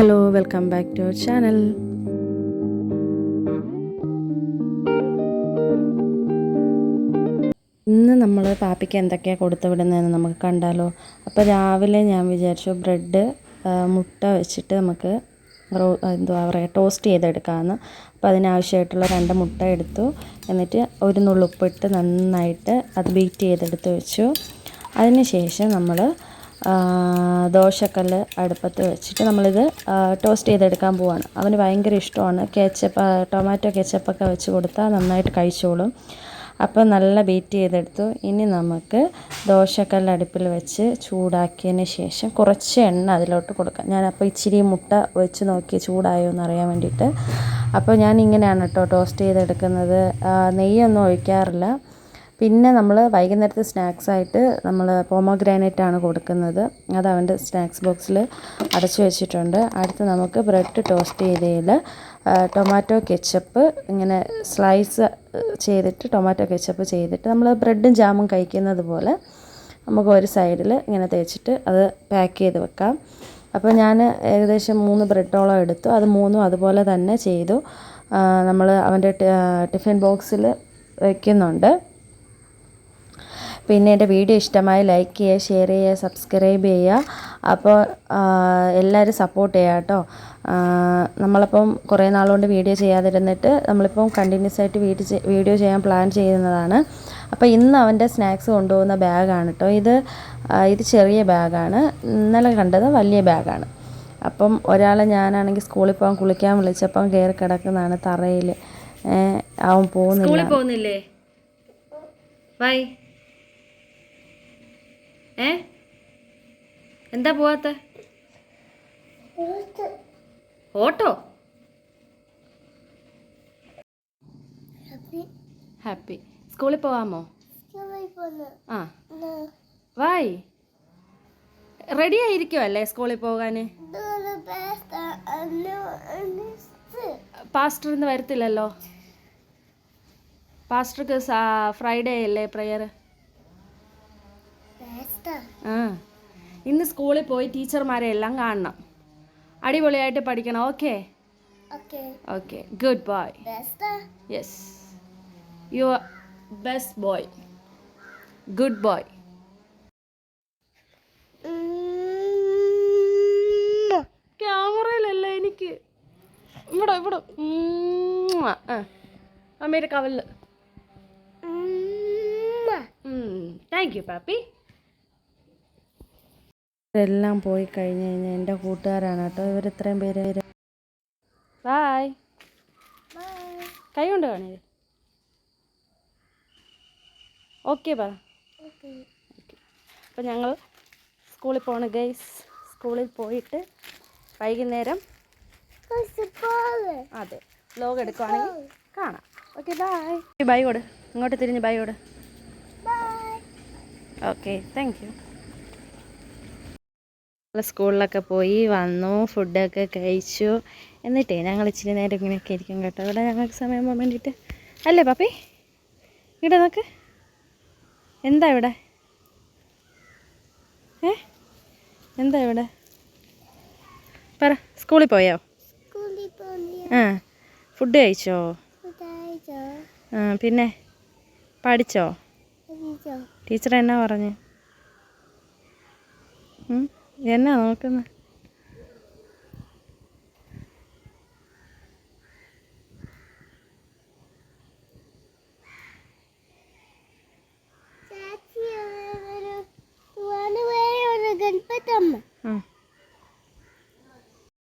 Hello, welcome back to our channel. ഇന്ന് നമ്മൾ പാപ്പിക്ക് എന്തൊക്കെയാണ് കൊടുത്തു വിടുന്നതെന്ന് നമുക്ക് കണ്ടാലോ. അപ്പോൾ രാവിലെ ഞാൻ വിചാരിച്ചു ബ്രെഡ് മുട്ട വെച്ചിട്ട് നമുക്ക് എന്തുവാ പറയുക ടോസ്റ്റ് ചെയ്തെടുക്കാമെന്ന്. അപ്പോൾ അതിനാവശ്യമായിട്ടുള്ള 2 മുട്ട എടുത്തു. എന്നിട്ട് ഒരു നുള്ളുപ്പിട്ട് നന്നായിട്ട് അത് ബീറ്റ് ചെയ്തെടുത്ത് വെച്ചു. അതിന് ശേഷം നമ്മൾ ദോശക്കല്ല് അടുപ്പത്ത് വെച്ചിട്ട് നമ്മളിത് ടോസ്റ്റ് ചെയ്തെടുക്കാൻ പോവാണ്. അവന് ഭയങ്കര ഇഷ്ടമാണ് ടൊമാറ്റോ കെച്ചപ്പൊക്കെ വെച്ച് കൊടുത്താൽ നന്നായിട്ട് കഴിച്ചോളും. അപ്പോൾ നല്ല ബീറ്റ് ചെയ്തെടുത്തു. ഇനി നമുക്ക് ദോശക്കല്ല് അടുപ്പിൽ വെച്ച് ചൂടാക്കിയതിന് ശേഷം കുറച്ച് എണ്ണ അതിലോട്ട് കൊടുക്കാം. ഞാനപ്പോൾ ഇച്ചിരി മുട്ട വെച്ച് നോക്കി ചൂടായോ എന്നറിയാൻ വേണ്ടിയിട്ട്. അപ്പോൾ ഞാൻ ഇങ്ങനെയാണ് കേട്ടോ ടോസ്റ്റ് ചെയ്തെടുക്കുന്നത്. നെയ്യൊന്നും ഒഴിക്കാറില്ല. പിന്നെ നമ്മൾ വൈകുന്നേരത്തെ സ്നാക്സായിട്ട് നമ്മൾ പോമോഗ്രാനൈറ്റാണ് കൊടുക്കുന്നത്. അത് അവൻ്റെ സ്നാക്സ് ബോക്സിൽ അടച്ചു വെച്ചിട്ടുണ്ട്. അടുത്ത് നമുക്ക് ബ്രെഡ് ടോസ്റ്റ് ചെയ്തതിൽ ടൊമാറ്റോ കെച്ചപ്പ് ഇങ്ങനെ സ്ലൈസ് ചെയ്തിട്ട് ടൊമാറ്റോ കെച്ചപ്പ് ചെയ്തിട്ട് നമ്മൾ ബ്രെഡും ജാമും കഴിക്കുന്നത് പോലെ നമുക്ക് ഒരു സൈഡിൽ ഇങ്ങനെ തേച്ചിട്ട് അത് പാക്ക് ചെയ്ത് വെക്കാം. അപ്പോൾ ഞാൻ ഏകദേശം 3 ബ്രെഡോളം എടുത്തു. അത് 3ഉം അതുപോലെ തന്നെ ചെയ്തു. നമ്മൾ അവൻ്റെ ടിഫിൻ ബോക്സിൽ വയ്ക്കുന്നുണ്ട്. പിന്നെ എൻ്റെ വീഡിയോ ഇഷ്ടമായി ലൈക്ക് ചെയ്യുക, ഷെയർ ചെയ്യുക, സബ്സ്ക്രൈബ് ചെയ്യുക. അപ്പോൾ എല്ലാവരും സപ്പോർട്ട് ചെയ്യുക കേട്ടോ. നമ്മളിപ്പം കുറേ നാളുകൊണ്ട് വീഡിയോ ചെയ്യാതിരുന്നിട്ട് നമ്മളിപ്പം കണ്ടിന്യൂസ് ആയിട്ട് വീഡിയോ ചെയ്യാൻ പ്ലാൻ ചെയ്യുന്നതാണ്. അപ്പോൾ ഇന്ന് അവൻ്റെ സ്നാക്സ് കൊണ്ടുപോകുന്ന ബാഗാണ് കേട്ടോ ഇത് ചെറിയ ബാഗാണ്. ഇന്നലെ കണ്ടത് വലിയ ബാഗാണ്. അപ്പം ഒരാളെ ഞാനാണെങ്കിൽ സ്കൂളിൽ പോകാൻ കുളിക്കാൻ വിളിച്ചപ്പം കയറി കിടക്കുന്നതാണ് തറയിൽ. അവൻ പോകുന്നില്ലേ? ബൈ. എന്താ പോവാത്ത? Auto happy. സ്കൂളിൽ പോവാമോ? ആ വായ്. റെഡി ആയിരിക്കുമല്ലേ സ്കൂളിൽ പോകാൻ? പാസ്റ്റർ ഇന്ന് വരത്തില്ലല്ലോ. പാസ്റ്റർക്ക് ഫ്രൈഡേ അല്ലേ പ്രയർ? ഇന്ന് സ്കൂളിൽ പോയി ടീച്ചർമാരെ എല്ലാം കാണണം. അടിപൊളിയായിട്ട് പഠിക്കണം. Okay okay good boy. Yes, you are best boy, good boy. ക്യാമറയിലല്ല എനിക്ക് ഇവിടെ അമ്മയുടെ കവലില്. Thank you Pappi. ഇവരെല്ലാം പോയി കഴിഞ്ഞ് കഴിഞ്ഞാൽ എൻ്റെ കൂട്ടുകാരാണ് കേട്ടോ ഇവർ. ഇത്രയും പേര്. ബായ്. കൈ കൊണ്ട് കാണിയത്. ഓക്കെ പറ. അപ്പം ഞങ്ങൾ സ്കൂളിൽ പോകണം ഗൈസ്. സ്കൂളിൽ പോയിട്ട് വൈകുന്നേരം അതെ വ്ലോഗ് എടുക്കുവാണെങ്കിൽ കാണാം. Okay bye. ബൈ കൊടു. ഇങ്ങോട്ട് തിരിഞ്ഞ് ബൈ കൊടു. Okay thank you. സ്കൂളിലൊക്കെ പോയി വന്നു, ഫുഡൊക്കെ കഴിച്ചു. എന്നിട്ടേ ഞങ്ങൾ ഇച്ചിരി നേരം ഇങ്ങനെയൊക്കെ ഇരിക്കും കേട്ടോ. ഇവിടെ ഞങ്ങൾക്ക് സമയം പോകാൻ വേണ്ടിയിട്ട് അല്ലേ പാപ്പി? ഇവിടെ നോക്ക്. എന്താ ഇവിടെ? എന്താ ഇവിടെ പറ. സ്കൂളിൽ പോയോ? ഫുഡ് കഴിച്ചോ? പിന്നെ പഠിച്ചോ? ടീച്ചർ എന്നാ പറഞ്ഞു? എന്നാ നോക്കുന്നത്?